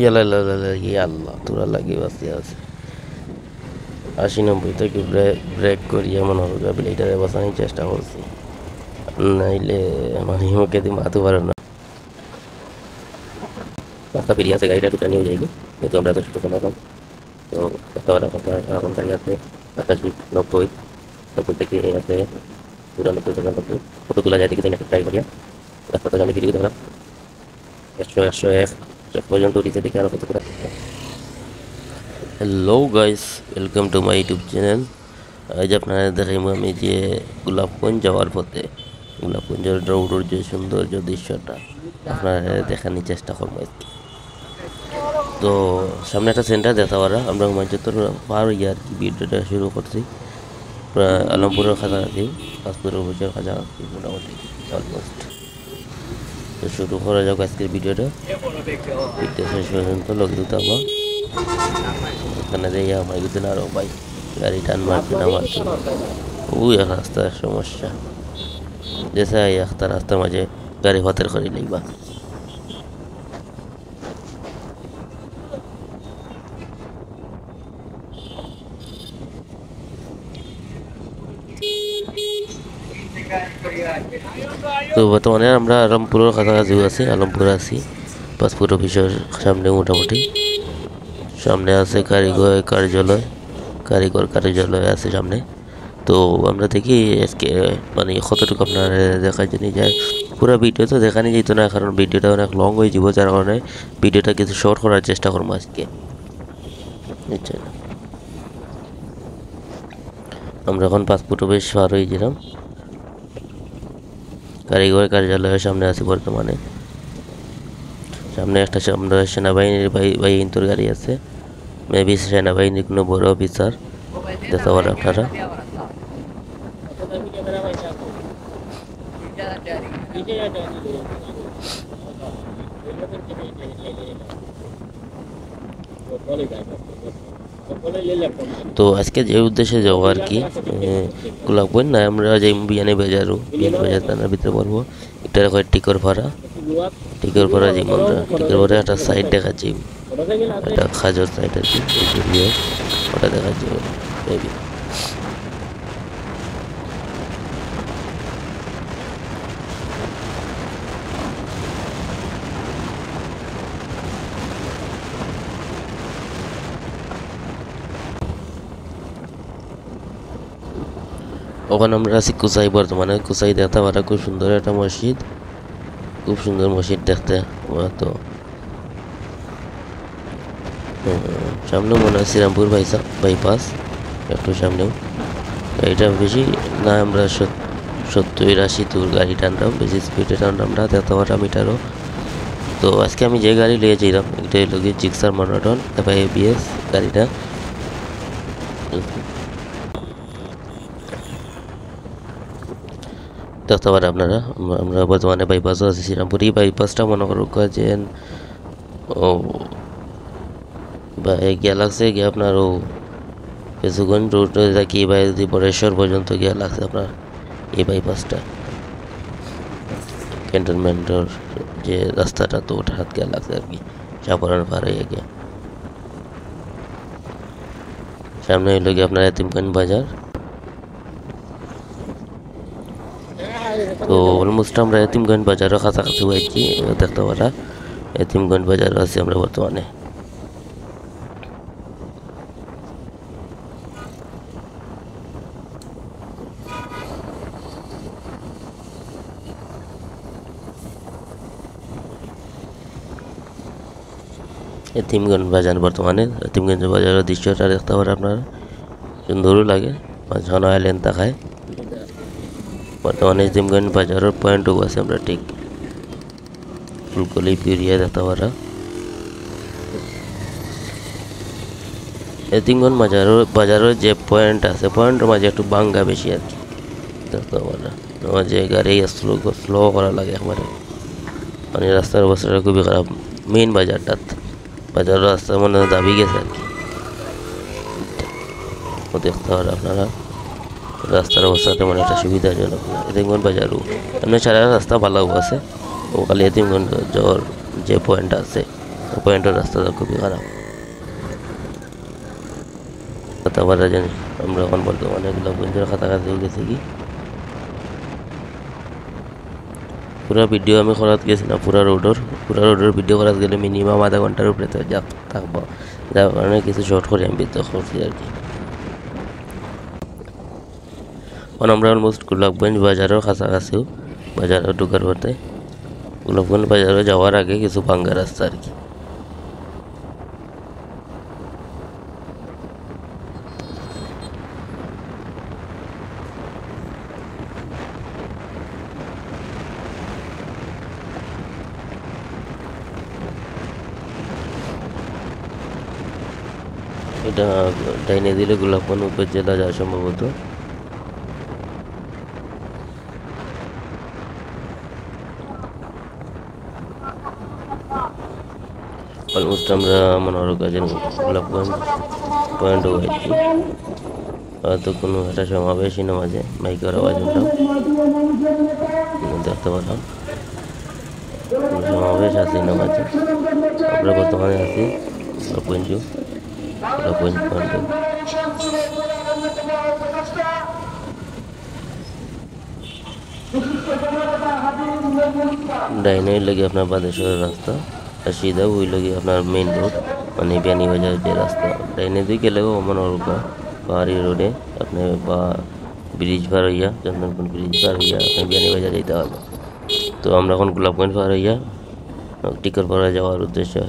ইয়ালা ইয়ালা ইয়াল্লাহ তোরা লাগিয়ে বাঁচিয়ে আছে 80-90 থেকে ব্রেক করিয়া মনে হবে গাবিলিটারে বাঁচানোর চেষ্টা করছি নাইলে মানে মুখে দিয়ে মাথু পারে না রাস্তা পেরিয়ে আছে গাড়িটা টুকা নিয়ে যাইব কিন্তু আমরা তো ছোটো শোনালাম তো কথা এখন গাড়ি আছে 88-90 থেকে আছে 94-95 কতগুলো যায় দেখি একটা ট্রাই করিয়া রাস্তাটা আমি ভিডিও দেখলাম 100-101 পর্যন্ত উঠিতে দেখি আরো কত করে hello guys welcome to my YouTube channel আজ আপনারা দেখাইব আমি যে গোলাপগঞ্জ যাওয়ার পথে গোলাপগঞ্জের রোডের যে সৌন্দর্য দৃশ্যটা আপনারা দেখানোর চেষ্টা করবো আজকে তো সামনে একটা সেন্টার দেখা পারা আমরা মঞ্চত্তর পার ইয়ার কি ভিডিওটা শুরু করছি আলমপুরের কাছাকাছি পাঁচপুরের বছর কাছাকাছি মোটামুটি অলমোস্ট তো শুরু করা যাক আজকের ভিডিওটা শেষ পর্যন্ত লগে থাকবো এখানে যাই আমার কিছু না আরো ভাই গাড়ি টান মারছে না মারছে ওই এক রাস্তার সমস্যা যেসা একটা রাস্তার মাঝে গাড়ি হাতের করে লইবা তো বর্তমানে আমরা আলমপুরের কাছাকাছি আছি আলমপুর আছি পাসপোর্ট অফিসের সামনে মোটামুটি সামনে আছে কারিগর কার্যালয় আছে সামনে তো আমরা দেখি আজকে মানে কতটুকু আপনার দেখার জন্য যায় পুরো ভিডিও তো দেখানি যেত না কারণ ভিডিওটা অনেক লং হয়ে যাব যার কারণে ভিডিওটা কিছু শর্ট করার চেষ্টা করবো আজকে বুঝছেন আমরা এখন পাসপোর্ট অফিস পার হয়ে গেলাম কারিগর কার্যালয়ের সামনে আছি বর্তমানে সামনে একটা সেনাবাহিনীর বাহিনীর গাড়ি আছে মেবি সেনাবাহিনীর কোনো বড় অফিসার দেখতে পারেন আপনারা তো আজকে যে উদ্দেশ্যে যাবো আর কি গোলাপগঞ্জ না আমরা যাই বিয়ানি বাজার থানার ভিতরে পড়বো একটা টিকর ভাড়া যে আমরা টিকর ভাড়া একটা সাইড দেখাচ্ছি একটা খাজর সাইড আর কি ওটা দেখাচ্ছি মেবি ওখানে আমরা আছি কুসাই বর্তমানে কুসাই দেখতে পারা খুব সুন্দর একটা মসজিদ খুব সুন্দর মসজিদ দেখতে তো সামনে মনে হয় শ্রীরামপুর বাইপাস একটু সামনেও গাড়িটা বেশি না আমরা 70-80 দূর গাড়ি টানলাম বেশি স্পিডে টানলাম না দেখতে পারলাম মিটারও তো আজকে আমি যে গাড়ি নিয়ে যাইলাম এটা হলো গিয়ে জিক্সার মনোটন তারপর ABS গাড়িটা দেখতে পারেন আপনারা আমরা বর্তমানে বাইপাসও আছি শ্রীরামপুর এই বাইপাসটা মনে করুক যে ও বা গিয়া লাগছে গিয়ে আপনার ও কিছুগঞ্জ রোড থাকি বা যদি বরেশ্বর পর্যন্ত গিয়া লাগছে আপনার এই বাইপাসটা ক্যান্টনমেন্টের যে রাস্তাটা তো ওটা হাত গিয়া লাগছে আর কি চাপড়ার পার হয়ে গিয়া সামনে হইল গিয়ে আপনার এতিমগঞ্জ বাজার তো অলমোস্ট আমরা এতিমগঞ্জ বাজারের কাছাকাছি হয়েছি দেখতে পারা এতিমগঞ্জ বাজার আছি আমরা বর্তমানে এতিমগঞ্জ বাজার এতিমগঞ্জ বাজারের দৃশ্যটা দেখতে পারে আপনারা সুন্দরও লাগে মাঝখানে আইল্যান্ড দেখায় বর্তমানে এতিমগঞ্জ বাজারের পয়েন্টও আছে আমরা ঠিক ফুলকলি পিরিয়া দেখতে পারা এতিমগঞ্জ বাজারের যে পয়েন্ট আছে পয়েন্টের মাঝে একটু বাঙ্গা বেশি আর কি দেখতে পারা মাঝে গাড়ি স্লো করা লাগে একবারে মানে রাস্তার অবস্থাটা খুবই খারাপ মেইন বাজারের রাস্তা মনে হয় দাবি গেছে আর কি দেখতে পারেন আপনারা রাস্তার অবস্থা তেমন একটা সুবিধাজনক না এতিমগঞ্জ বাজারও এমনি সারা রাস্তা ভালো আছে ও খালি এতিমগঞ্জ যাওয়ার যে পয়েন্ট আছে পয়েন্টের রাস্তাটা খুবই খারাপ। কথা বলা জানি আমরা এখন বর্তমানে গোলাপগঞ্জের কাছাকাছি গেছি কি পুরা ভিডিও আমি করাত গেছি না পুরা রোডের ভিডিও করাত গেলে মিনিমাম আধা ঘন্টার উপরে তো থাকবো, যার কারণে কিছু শর্ট করে আমি ভিডিও করছি আর কি। এখন আমরা অলমোস্ট গোলাপগঞ্জ বাজারের কাছাকাছিও, বাজারে ঢুকার পথে গোলাপগঞ্জ বাজারে যাওয়ার আগে কিছু ভাঙ্গা রাস্তা আর কি। এটা ডাইনে দিলে গোলাপগঞ্জ উপজেলা যায় সম্ভবত। অলমোস্ট আমরা মনোহর কাজের গোলাপগঞ্জ পয়েন্ট হয়েছি। হয়তো কোনো একটা সমাবেশই না মাঝে মাইকের আওয়াজ উঠাও দেখতে পেলাম, সমাবেশ আছি না মাঝে। আমরা বর্তমানে আছি গোলাপগঞ্জ পয়েন্টে। ডাইনে লাগে আপনার বাদেশ্বরের রাস্তা, আর সিধা ওই লাগে আপনার মেইন রোড মানে বিয়ানীবাজার যে রাস্তা। ডাইনে দিয়ে গেলেও মনোরকা পাহাড়ি রোডে আপনি বা ব্রিজ পার হইয়া চন্দনপুর ব্রিজ পার হইয়া আপনি বিয়ানীবাজার যেতে হবে। তো আমরা এখন গোলাপগঞ্জ পার হইয়া টিকরপাড়া যাওয়ার উদ্দেশ্যে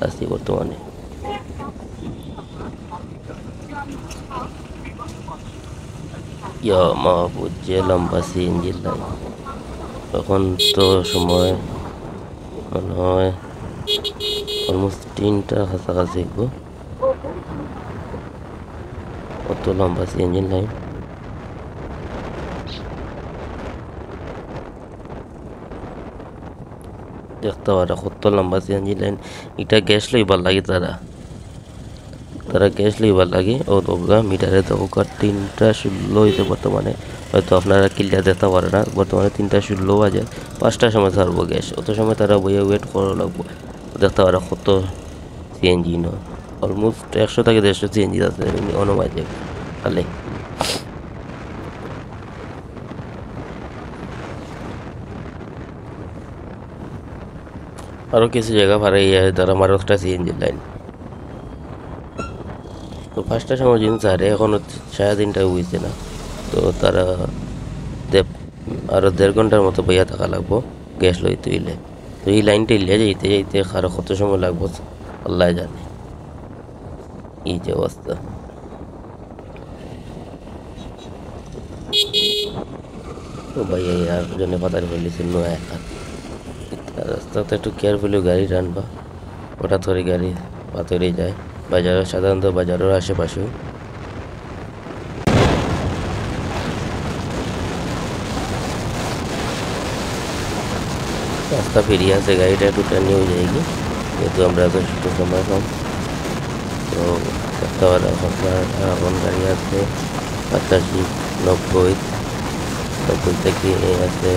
আছি বর্তমানে। ইয়া মাহবুব যে লম্বা সিএনজি লাইন, তখন তো সময় মনে হয় অলমোস্ট 3টা কাছাকাছি অত লম্বা সিএনজি লাইন। দেখতে পারা কত লম্বা সিএনজি লাইন। এটা গ্যাস লইবার লাগে তারা গ্যাস লইবার লাগে ও দোকা মিটারে দোকার 3:16 হইতে বর্তমানে, হয়তো আপনারা ক্লিয়ার দেখতে পারে না। বর্তমানে 3:16 বাজে, 5টার সময় ছাড়বো গ্যাস। অত সময় তারা বইয়ে ওয়েট করা লাগবো। দেখতে পারা কত সিএনজি নয়, অলমোস্ট 100 থেকে 150 সিএনজি আছে অনুমানে খালে। আরও কিছু জায়গা ভাড়া তারা আমার একটা সিএনজি লাইন। তো 5টার সময় জিনিস ছাড়ে, এখনও 3:30 হয়েছে না। তো তারা আরও 1.5 ঘন্টার মতো বইয়া থাকা লাগবো গ্যাস লইতে হইলে। তো এই লাইনটা ইলিয়া যাইতে আরও কত সময় লাগবো আল্লাহ জানে। এই যে অবস্থা, তো ভাইয়া আর জন্য পাতার ফেলেছে নয় একা। রাস্তাতে একটু কেয়ারফুলি গাড়ি টানবা, হঠাৎ করে গাড়ি পাথরে যায়। বাজারের সাধারণত বাজারের আশেপাশেও রাস্তা ফিরিয়ে আছে, গাড়িটা একটু টানিয়েও যায়নি যেহেতু আমরা এত একটু সময় কম। তো দেখতে পারা আপনার এখন গাড়ি আছে 85, 90 থেকে আছে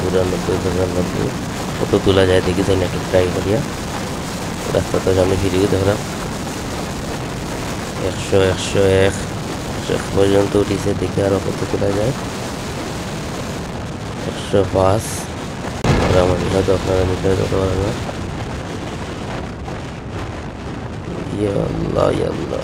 94, কত তোলা যায় দেখেছেন একটু ট্রাই করিয়া। রাস্তাটা সামনে ফিরিয়ে দেখলাম 100, 101 পর্যন্ত উঠিছে, দেখে আরও কত তোলা যায় 105। আমাদের হয়তো আপনারা নিতে যেতে পারেন না। ইয়া আল্লাহ ইয়া আল্লাহ।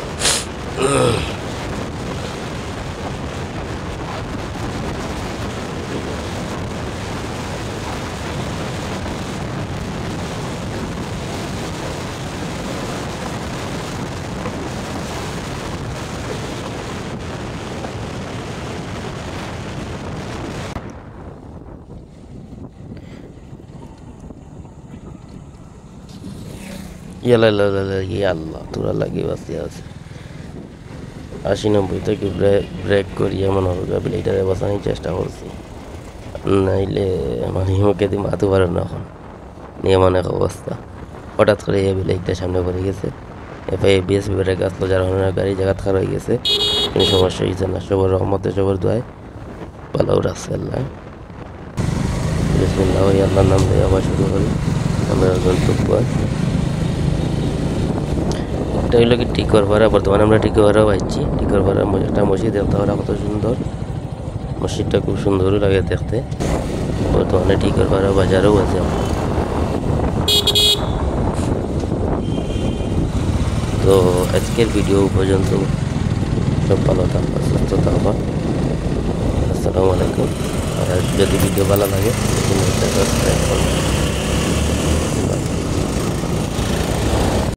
আল্লাহ তোরা লাগিয়ে বাঁচিয়ে আছে 80-90 থেকে ব্রেক করিয়ে মনে হবে বিলেটারে বাঁচানোর চেষ্টা করছি, নাইলে মানে মুখে দিয়ে মাথু পারে না। এখন নিয়ে অনেক অবস্থা, হঠাৎ করে এই বিলেটটা সামনে পড়ে গেছে। এফআই এবিএস ব্রেক আসলো, যার কারণে গাড়ি জায়গা খারাপ হয়ে গেছে। কোনো সমস্যা হয়েছে না, সবার রহমতে সবার দোয়ায় ভালো রাখছে আল্লাহ। বিসমিল্লাহ আল্লাহর নাম দিয়ে আবার শুরু করি। আমরা গন্তব্য এটা হইল কি টিকরপাড়া। বর্তমানে আমরা টিকরপাড়া পাইছি। টিকরপাড়া একটা মসজিদ, দেখতে পারা কত সুন্দর। মসজিদটা খুব সুন্দরও লাগে দেখতে। বর্তমানে টিকরপাড়া বাজারও আছে। তো আজকের ভিডিও পর্যন্ত। সব ভালো থাকবা, সুস্থ থাকবা। আসসালামু আলাইকুম। আর যদি ভিডিও ভালো লাগে সাবস্ক্রাইব করবেন।